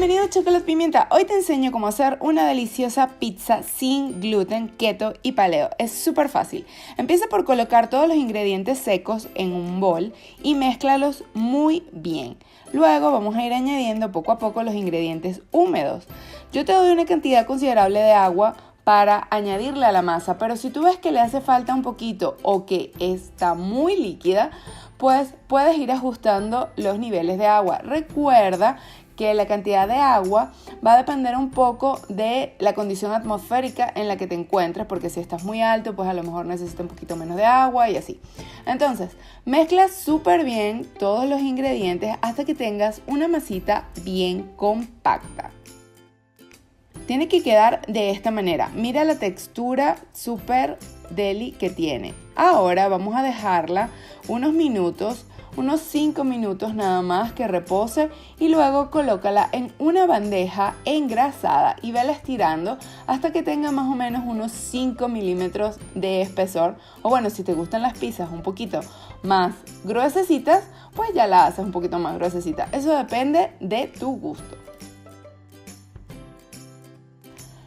Bienvenido a Chocolate Pimienta. Hoy te enseño cómo hacer una deliciosa pizza sin gluten, keto y paleo. Es súper fácil. Empieza por colocar todos los ingredientes secos en un bol y mézclalos muy bien. Luego vamos a ir añadiendo poco a poco los ingredientes húmedos. Yo te doy una cantidad considerable de agua para añadirle a la masa, pero si tú ves que le hace falta un poquito o que está muy líquida, pues puedes ir ajustando los niveles de agua. Recuerda que la cantidad de agua va a depender un poco de la condición atmosférica en la que te encuentres, porque si estás muy alto, pues a lo mejor necesitas un poquito menos de agua y así. Entonces, mezcla súper bien todos los ingredientes hasta que tengas una masita bien compacta. Tiene que quedar de esta manera. Mira la textura súper deli que tiene. Ahora vamos a dejarla unos minutos, unos 5 minutos nada más que repose y luego colócala en una bandeja engrasada y vela estirando hasta que tenga más o menos unos 5 milímetros de espesor. O bueno, si te gustan las pizzas un poquito más gruesecitas, pues ya la haces un poquito más gruesecita. Eso depende de tu gusto.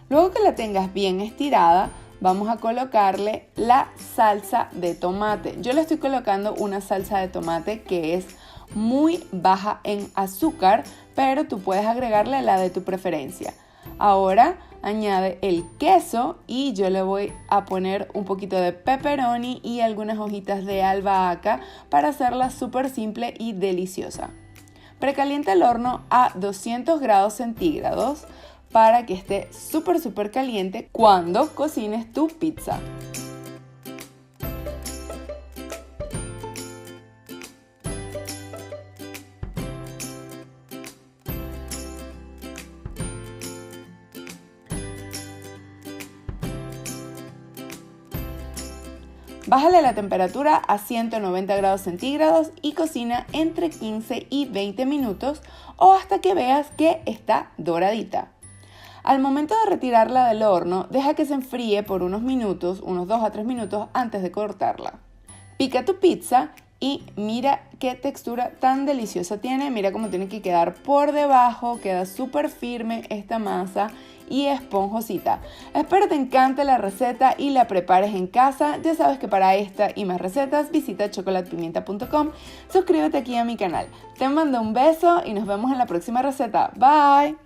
Luego que la tengas bien estirada, vamos a colocarle la salsa de tomate. Yo le estoy colocando una salsa de tomate que es muy baja en azúcar, pero tú puedes agregarle la de tu preferencia. Ahora añade el queso y yo le voy a poner un poquito de pepperoni y algunas hojitas de albahaca para hacerla súper simple y deliciosa. Precalienta el horno a 200 grados centígrados para que esté súper caliente cuando cocines tu pizza. Bájale la temperatura a 190 grados centígrados y cocina entre 15 y 20 minutos o hasta que veas que está doradita. Al momento de retirarla del horno, deja que se enfríe por unos minutos, unos 2 a 3 minutos antes de cortarla. Pica tu pizza y mira qué textura tan deliciosa tiene. Mira cómo tiene que quedar por debajo, queda súper firme esta masa y esponjosita. Espero te encante la receta y la prepares en casa. Ya sabes que para esta y más recetas visita chocolatepimienta.com. Suscríbete aquí a mi canal. Te mando un beso y nos vemos en la próxima receta. Bye.